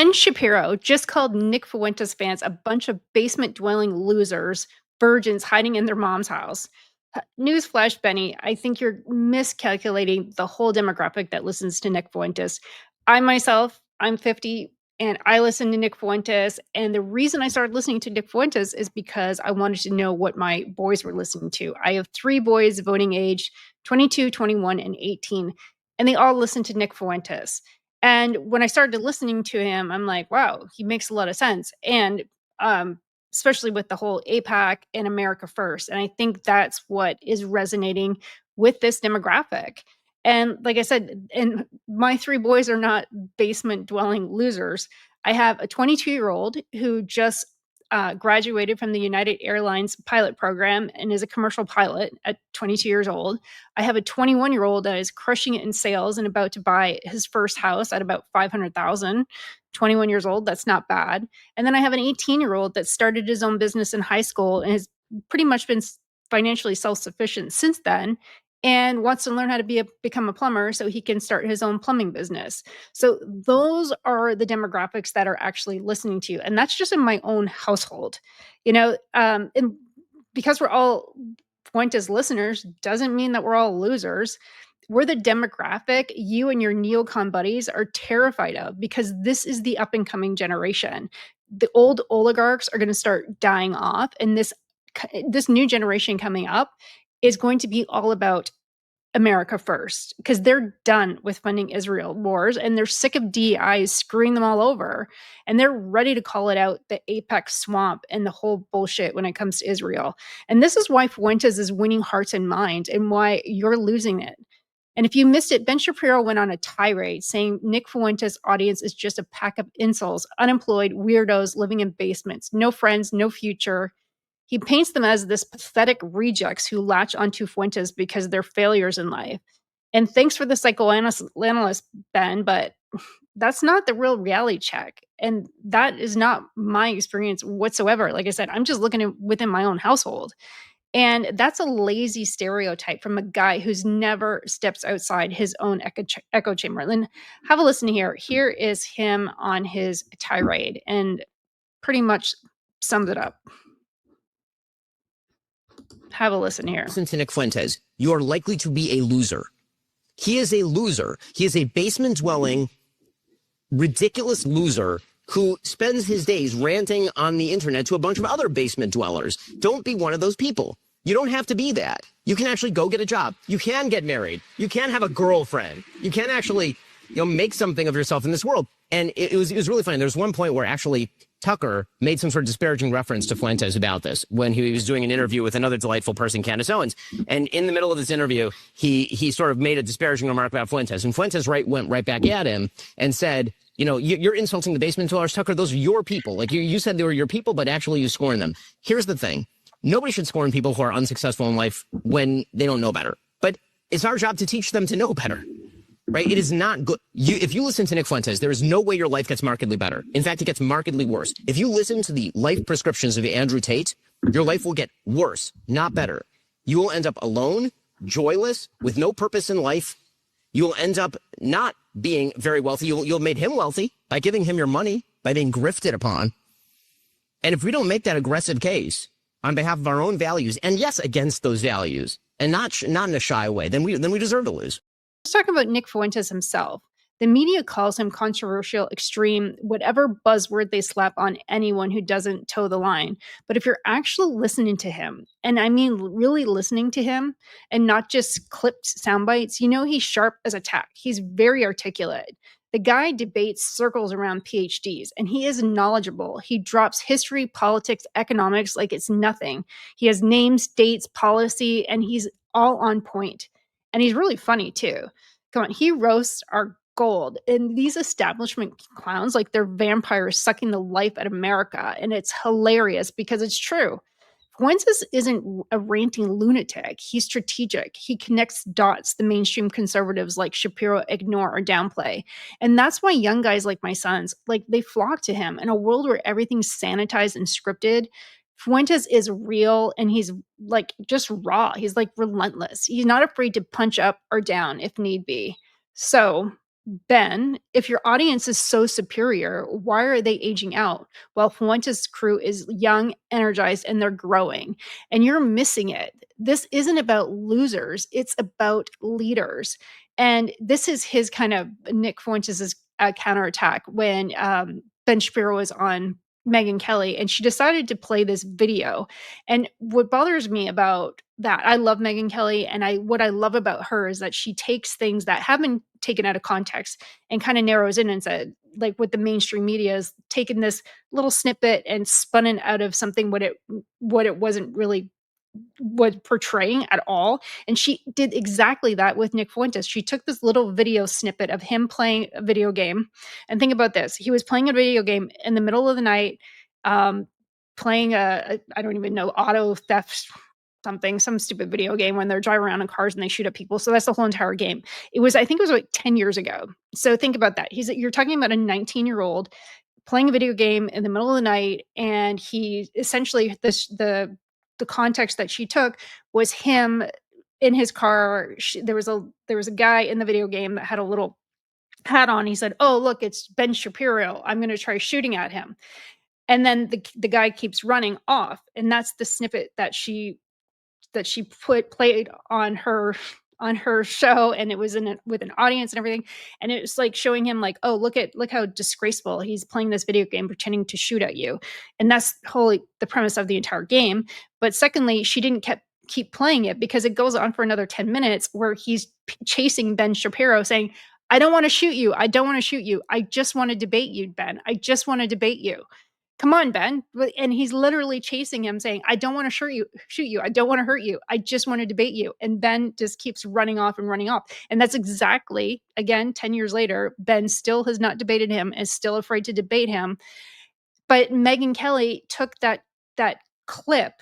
Ben Shapiro just called Nick Fuentes fans a bunch of basement dwelling losers, virgins hiding in their mom's house. Newsflash, Benny, I think you're miscalculating the whole demographic that listens to Nick Fuentes. I myself, I'm 50 and I listen to Nick Fuentes. And the reason I started listening to Nick Fuentes is because I wanted to know what my boys were listening to. I have three boys voting age 22, 21, and 18, and they all listen to Nick Fuentes. And when I started listening to him, I'm like, wow, he makes a lot of sense. And um, especially with the whole AIPAC and America First. And I think that's what is resonating with this demographic. And like I said, and my three boys are not basement dwelling losers. I have a 22-year-old who just graduated from the United Airlines pilot program and is a commercial pilot at 22 years old. I have a 21-year-old that is crushing it in sales and about to buy his first house at about 500,000. 21 years old, that's not bad. And then I have an 18-year-old that started his own business in high school and has pretty much been financially self-sufficient since then and wants to learn how to become a plumber so he can start his own plumbing business. So those are the demographics that are actually listening to you. And that's just in my own household, and because we're all Fuentes listeners doesn't mean that we're all losers. We're the demographic you and your neocon buddies are terrified of because this is the up and coming generation. The old oligarchs are going to start dying off, and this new generation coming up is going to be all about America First because they're done with funding Israel wars and they're sick of DEIs screwing them all over, and they're ready to call it out, the apex swamp and the whole bullshit when it comes to Israel. And this is why Fuentes is winning hearts and minds and why you're losing it. And if you missed it, Ben Shapiro went on a tirade saying Nick Fuentes' audience is just a pack of incels, unemployed weirdos living in basements, no friends, no future. He paints them as this pathetic rejects who latch onto Fuentes because they're failures in life. And thanks for the psychoanalyst, Ben, but that's not the real reality check. And that is not my experience whatsoever. Like I said, I'm just looking at within my own household. And that's a lazy stereotype from a guy who's never steps outside his own echo chamber. And have a listen here. Here is him on his tirade and pretty much sums it up. Have a listen here. Listen to Nick Fuentes. You are likely to be a loser. He is a loser. He is a basement-dwelling, ridiculous loser who spends his days ranting on the internet to a bunch of other basement dwellers. Don't be one of those people. You don't have to be that. You can actually go get a job. You can get married. You can have a girlfriend. You can actually, make something of yourself in this world. And it was really funny. There was one point where actually Tucker made some sort of disparaging reference to Fuentes about this when he was doing an interview with another delightful person, Candace Owens. And in the middle of this interview, he sort of made a disparaging remark about Fuentes. And Fuentes went right back at him and said, you're insulting the basement dwellers, Tucker. Those are your people. Like you said they were your people, but actually you scorn them. Here's the thing. Nobody should scorn people who are unsuccessful in life when they don't know better. But it's our job to teach them to know better. Right? It is not good. If you listen to Nick Fuentes, there is no way your life gets markedly better. In fact, it gets markedly worse. If you listen to the life prescriptions of Andrew Tate, your life will get worse, not better. You will end up alone, joyless, with no purpose in life. You will end up not being very wealthy. You'll have made him wealthy by giving him your money, by being grifted upon. And if we don't make that aggressive case on behalf of our own values, and yes, against those values, and not in a shy way, then we deserve to lose. Let's talk about Nick Fuentes himself. The media calls him controversial, extreme, whatever buzzword they slap on anyone who doesn't toe the line. But if you're actually listening to him, and I mean really listening to him and not just clipped sound bites, he's sharp as a tack. He's very articulate. The guy debates circles around PhDs, and he is knowledgeable. He drops history, politics, economics like it's nothing. He has names, dates, policy, and he's all on point. And he's really funny too. Come on, he roasts our gold. And these establishment clowns, like they're vampires sucking the life out of America. And it's hilarious because it's true. Fuentes isn't a ranting lunatic. He's strategic. He connects dots the mainstream conservatives like Shapiro ignore or downplay. And that's why young guys like my sons, they flock to him. In a world where everything's sanitized and scripted, Fuentes is real and he's just raw. He's relentless. He's not afraid to punch up or down if need be. So Ben, if your audience is so superior, why are they aging out? Well, Fuentes' crew is young, energized, and they're growing, and you're missing it. This isn't about losers, it's about leaders. And this is his kind of Nick Fuentes' counterattack when Ben Shapiro was on Megyn Kelly, and she decided to play this video. And what bothers me about that, I love Megyn Kelly, and what I love about her is that she takes things that have been taken out of context and kind of narrows in and said, like what the mainstream media has taken this little snippet and spun it out of something what it wasn't really was portraying at all. And she did exactly that with Nick Fuentes. She took this little video snippet of him playing a video game. And think about this. He was playing a video game in the middle of the night, playing I don't even know, auto theft something, some stupid video game when they're driving around in cars and they shoot at people. So that's the whole entire game. I think it was like 10 years ago. So think about that. You're talking about a 19-year-old playing a video game in the middle of the night, and he essentially the context that she took was him in his car. There was a guy in the video game that had a little hat on. He said, "Oh, look, it's Ben Shapiro. I'm going to try shooting at him." And then the guy keeps running off, and that's the snippet that she played on her show, and it was with an audience and everything, and it was like showing him like, oh, look how disgraceful, he's playing this video game pretending to shoot at you. And that's wholly the premise of the entire game. But secondly, she didn't keep playing it because it goes on for another 10 minutes where he's chasing Ben Shapiro saying, I don't want to shoot you, I don't want to shoot you, I just want to debate you, Ben, I just want to debate you. Come on, Ben. And he's literally chasing him saying, I don't want to shoot you. I don't want to hurt you. I just want to debate you. And Ben just keeps running off and running off. And that's exactly, again, 10 years later, Ben still has not debated him, is still afraid to debate him. But Megyn Kelly took that clip.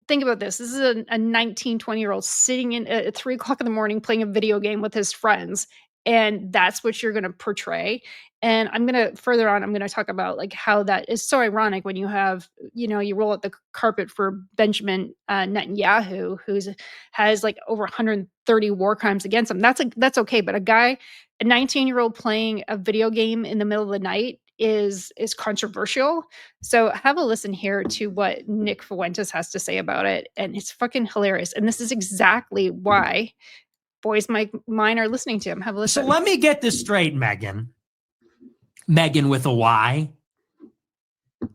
Think about this. This is a 19, 20-year-old sitting in at 3 o'clock in the morning playing a video game with his friends. And that's what you're going to portray. And I'm going to talk about like how that is so ironic when you have, you roll out the carpet for Benjamin Netanyahu, has like over 130 war crimes against him. That's okay. But a 19-year-old playing a video game in the middle of the night is controversial. So have a listen here to what Nick Fuentes has to say about it. And it's fucking hilarious. And this is exactly why boys like mine are listening to him. Have a listen. So let me get this straight, Megyn. Megyn with a Y.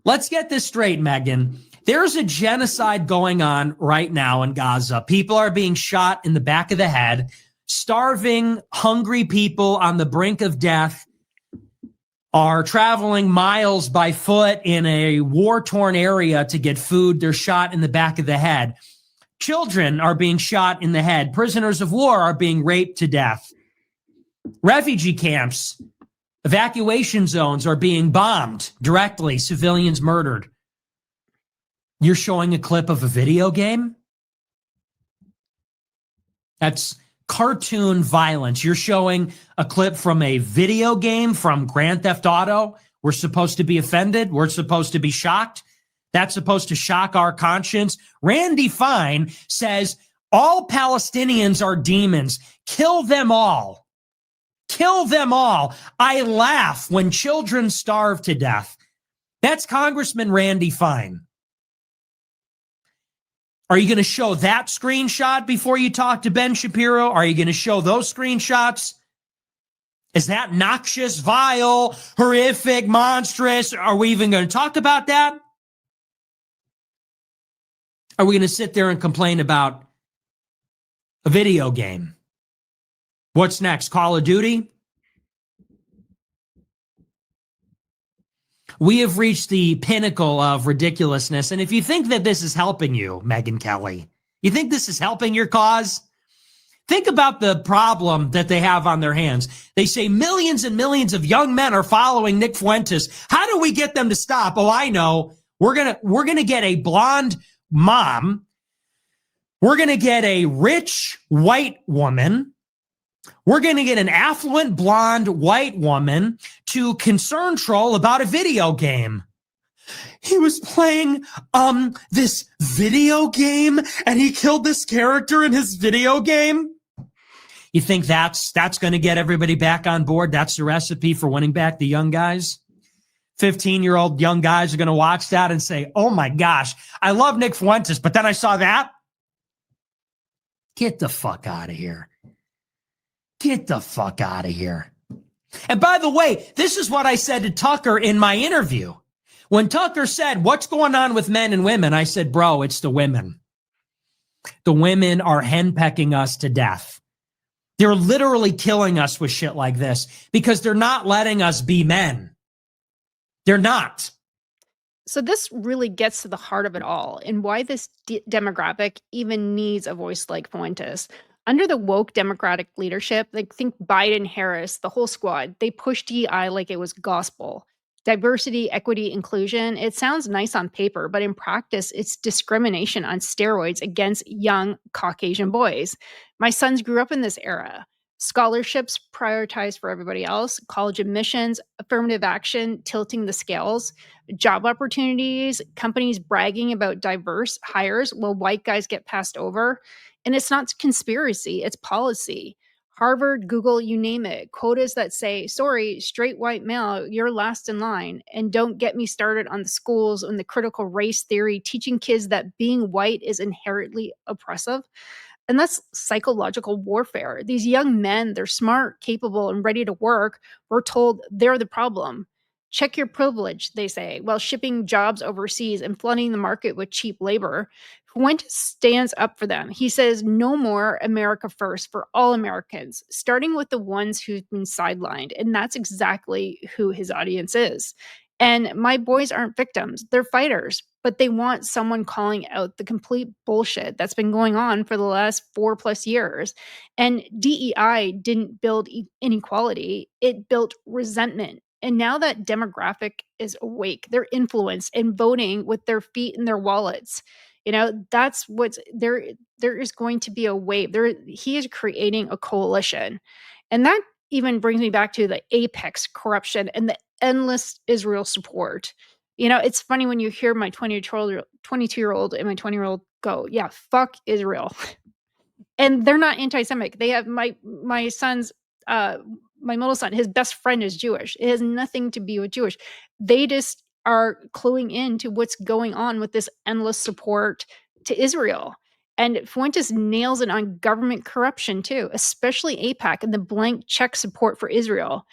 Let's get this straight, Megyn. There's a genocide going on right now in Gaza. People are being shot in the back of the head, starving, hungry people on the brink of death are traveling miles by foot in a war-torn area to get food. They're shot in the back of the head. Children are being shot in the head. Prisoners of war are being raped to death. Refugee camps, evacuation zones are being bombed directly, civilians murdered. You're showing a clip of a video game? That's cartoon violence. You're showing a clip from a video game, from Grand Theft Auto. We're supposed to be offended. We're supposed to be shocked. That's supposed to shock our conscience. Randy Fine says all Palestinians are demons. Kill them all. Kill them all. I laugh when children starve to death. That's Congressman Randy Fine. Are you going to show that screenshot before you talk to Ben Shapiro? Are you going to show those screenshots? Is that noxious, vile, horrific, monstrous? Are we even going to talk about that? Are we going to sit there and complain about a video game? What's next? Call of Duty? We have reached the pinnacle of ridiculousness. And if you think that this is helping you, Megyn Kelly, you think this is helping your cause? Think about the problem that they have on their hands. They say millions and millions of young men are following Nick Fuentes. How do we get them to stop? Oh, I know. We're going to get a blonde mom. We're going to get a rich white woman. We're going to get an affluent blonde white woman to concern troll about a video game. He was playing this video game and he killed this character in his video game. You think that's going to get everybody back on board? That's the recipe for winning back the young guys? 15-year-old young guys are going to watch that and say, oh my gosh, I love Nick Fuentes, but then I saw that. Get the fuck out of here. Get the fuck out of here. And by the way, this is what I said to Tucker in my interview. When Tucker said, what's going on with men and women? I said, bro, it's the women. The women are henpecking us to death. They're literally killing us with shit like this because they're not letting us be men. They're not. So this really gets to the heart of it all and why this demographic even needs a voice like Fuentes. Under the woke Democratic leadership, like think Biden, Harris, the whole squad, they push DEI like it was gospel. Diversity, equity, inclusion, it sounds nice on paper, but in practice, it's discrimination on steroids against young Caucasian boys. My sons grew up in this era. Scholarships prioritized for everybody else, college admissions, affirmative action, tilting the scales, job opportunities, companies bragging about diverse hires while white guys get passed over. And it's not conspiracy, it's policy. Harvard, Google, you name it, quotas that say, sorry, straight white male, you're last in line. And don't get me started on the schools and the critical race theory, teaching kids that being white is inherently oppressive. And that's psychological warfare. These young men, they're smart, capable, and ready to work. We're told they're the problem. Check your privilege, they say, while shipping jobs overseas and flooding the market with cheap labor. Fuentes stands up for them. He says, no more America first for all Americans, starting with the ones who've been sidelined. And that's exactly who his audience is. And my boys aren't victims, they're fighters, but they want someone calling out the complete bullshit that's been going on for the last 4+ years. And DEI didn't build inequality, it built resentment. And now that demographic is awake, they're influenced and voting with their feet in their wallets. You know, that's what's there. There is going to be a wave. He is creating a coalition. And that even brings me back to the apex corruption and the endless Israel support. You know, it's funny when you hear my 22-year-old and my 20-year-old go, yeah, fuck Israel. And they're not anti-Semitic. They have my son's, my middle son, his best friend is Jewish. It has nothing to be with Jewish. They just are cluing into what's going on with this endless support to Israel. And Fuentes nails it on government corruption too, especially AIPAC and the blank check support for Israel.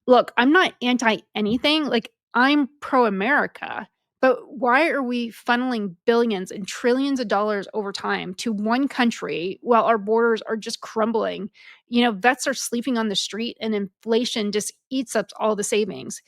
Look, I'm not anti anything. Like, I'm pro America. But why are we funneling billions and trillions of dollars over time to one country while our borders are just crumbling? You know, vets are sleeping on the street and inflation just eats up all the savings.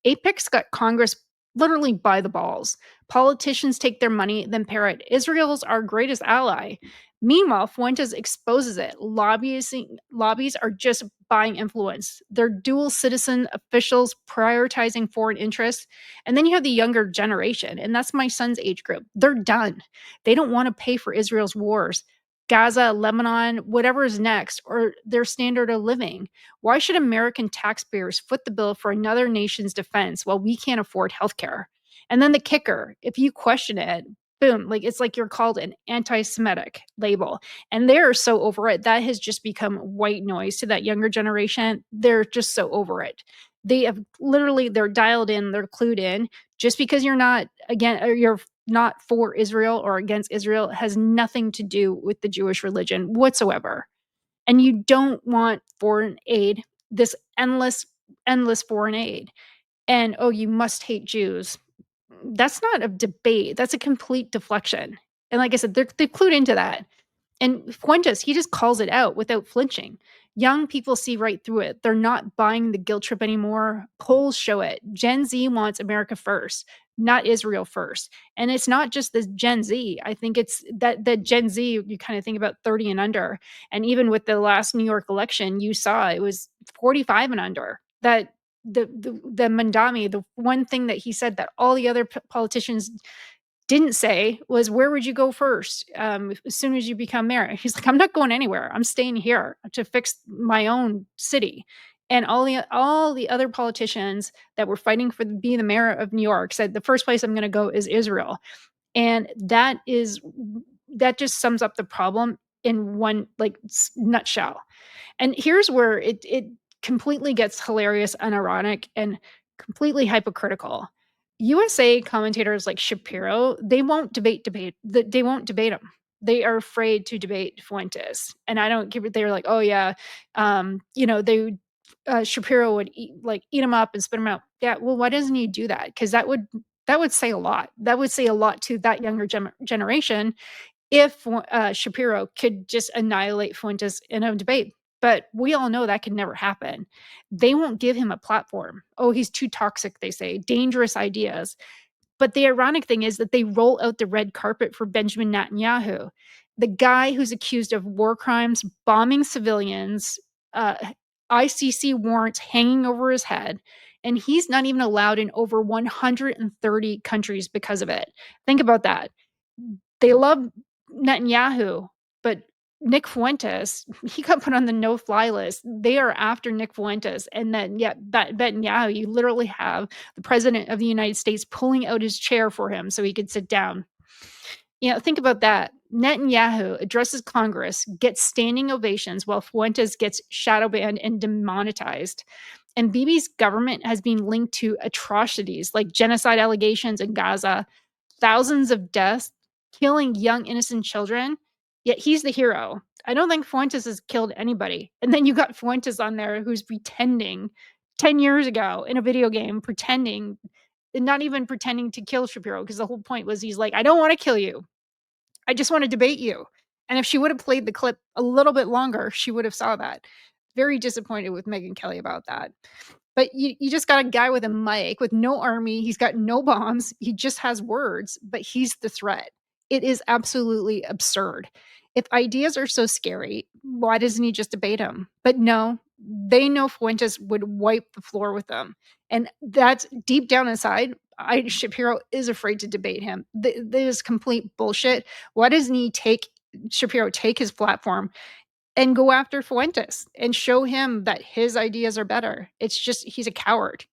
APEC's got Congress literally by the balls. Politicians take their money, then parrot. Israel's our greatest ally. Meanwhile, Fuentes exposes it. Lobbies are just buying influence. They're dual citizen officials prioritizing foreign interests. And then you have the younger generation, and that's my son's age group. They're done. They don't want to pay for Israel's wars, Gaza, Lebanon, whatever is next, or their standard of living. Why should American taxpayers foot the bill for another nation's defense while we can't afford healthcare? And then the kicker, if you question it, boom, like it's like you're called an anti-Semitic label. And they're so over it. That has just become white noise to that younger generation. They're just so over it. They have literally, they're dialed in, they're clued in. Just because you're not again, or you're not for Israel or against Israel has nothing to do with the Jewish religion whatsoever. And you don't want foreign aid, this endless foreign aid. And, oh, you must hate Jews. That's not a debate. That's a complete deflection. And like I said, they're clued into that. And Fuentes, he just calls it out without flinching. Young people see right through it. They're not buying the guilt trip anymore. Polls show it. Gen Z wants America first, not Israel first. And it's not just the Gen Z. I think it's that Gen Z, you kind of think about 30 and under. And even with the last New York election, you saw it was 45 and under. That the Mandami, the one thing that he said that all the other politicians didn't say was, where would you go first as soon as you become mayor? He's like, I'm not going anywhere. I'm staying here to fix my own city. And all the other politicians that were fighting for being the mayor of New York said the first place I'm going to go is Israel. And that just sums up the problem. in one like nutshell. And here's where it completely gets hilarious, unironic, and completely hypocritical. USA commentators like Shapiro, they won't they won't debate him. They are afraid to debate Fuentes. And I don't give it, they're like, oh yeah, they Shapiro would eat him up and spit him out. Yeah, well, why doesn't he do that? Because that would say a lot. That would say a lot to that younger generation if Shapiro could just annihilate Fuentes in a debate. But we all know that could never happen. They won't give him a platform. Oh, he's too toxic, they say. Dangerous ideas. But the ironic thing is that they roll out the red carpet for Benjamin Netanyahu, the guy who's accused of war crimes, bombing civilians, uh, ICC warrants hanging over his head, and he's not even allowed in over 130 countries because of it. Think about that. They love Netanyahu, but Nick Fuentes, he got put on the no-fly list. They are after Nick Fuentes, and then Netanyahu, you literally have the president of the United States pulling out his chair for him so he could sit down. Think about that. Netanyahu addresses Congress, gets standing ovations while Fuentes gets shadow banned and demonetized. And Bibi's government has been linked to atrocities like genocide allegations in Gaza, thousands of deaths, killing young innocent children, yet he's the hero. I don't think Fuentes has killed anybody. And then you got Fuentes on there who's pretending 10 years ago in a video game, pretending, and not even pretending to kill Shapiro, because the whole point was he's like, I don't want to kill you. I just want to debate you. And if she would have played the clip a little bit longer, she would have saw that. Very disappointed with Megyn Kelly about that. But you just got a guy with a mic, with no army. He's got no bombs. He just has words, but he's the threat. It is absolutely absurd. If ideas are so scary, why doesn't he just debate them? But no, they know Fuentes would wipe the floor with them. And that's deep down inside. Shapiro is afraid to debate him. This is complete bullshit. Why doesn't Shapiro take his platform and go after Fuentes and show him that his ideas are better? It's just, he's a coward.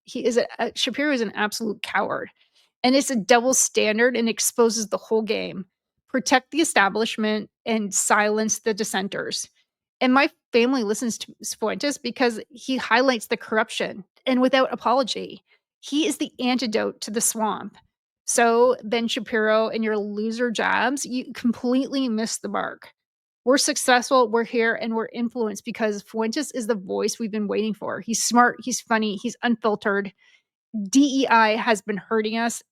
Shapiro is an absolute coward. And it's a double standard and exposes the whole game. Protect the establishment and silence the dissenters. And my family listens to Fuentes because he highlights the corruption and without apology. He is the antidote to the swamp. So Ben Shapiro and your loser jabs, you completely missed the mark. We're successful, we're here, and we're influenced because Fuentes is the voice we've been waiting for. He's smart, he's funny, he's unfiltered. DEI has been hurting us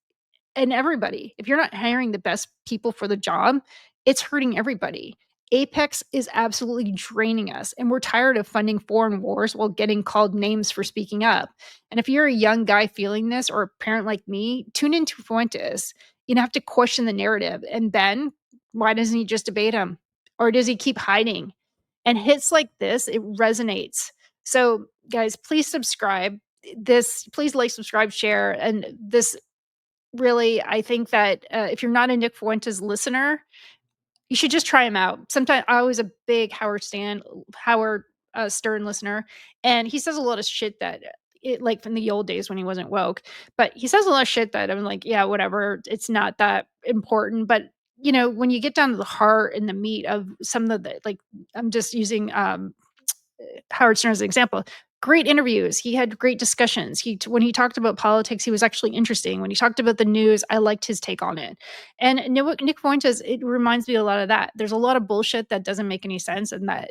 and everybody. If you're not hiring the best people for the job, it's hurting everybody. Apex is absolutely draining us, and we're tired of funding foreign wars while getting called names for speaking up. And if you're a young guy feeling this, or a parent like me, tune into Fuentes. You have to question the narrative. And Ben, why doesn't he just debate him? Or does he keep hiding? And hits like this, it resonates. So guys, please subscribe. Please like, subscribe, share. And this really, I think that if you're not a Nick Fuentes listener, you should just try him out. Sometimes I was a big Howard Stern listener, and he says a lot of shit that like from the old days when he wasn't woke, but he says a lot of shit that I'm like, yeah, whatever. It's not that important. But when you get down to the heart and the meat of some of the, like, I'm just using Howard Stern as an example. Great interviews. He had great discussions. When he talked about politics, he was actually interesting. When he talked about the news, I liked his take on it. And Nick Fuentes, it reminds me a lot of that. There's a lot of bullshit that doesn't make any sense, and I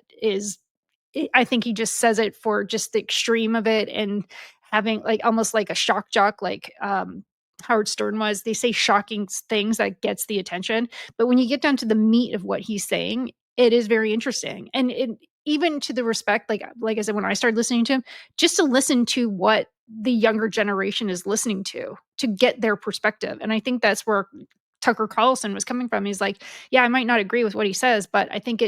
think he just says it for just the extreme of it, and having like almost like a shock jock, like Howard Stern was. They say shocking things that gets the attention, but when you get down to the meat of what he's saying, it is very interesting. And even to the respect, like I said, when I started listening to him, just to listen to what the younger generation is listening to get their perspective. And I think that's where Tucker Carlson was coming from. He's like, yeah, I might not agree with what he says, but I think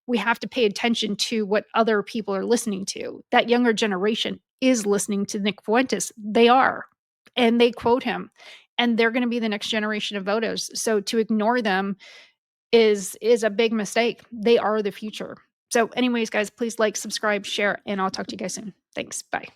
we have to pay attention to what other people are listening to. That younger generation is listening to Nick Fuentes. They are, and they quote him, and they're going to be the next generation of voters. So to ignore them is a big mistake. They are the future. So anyways, guys, please like, subscribe, share, and I'll talk to you guys soon. Thanks. Bye.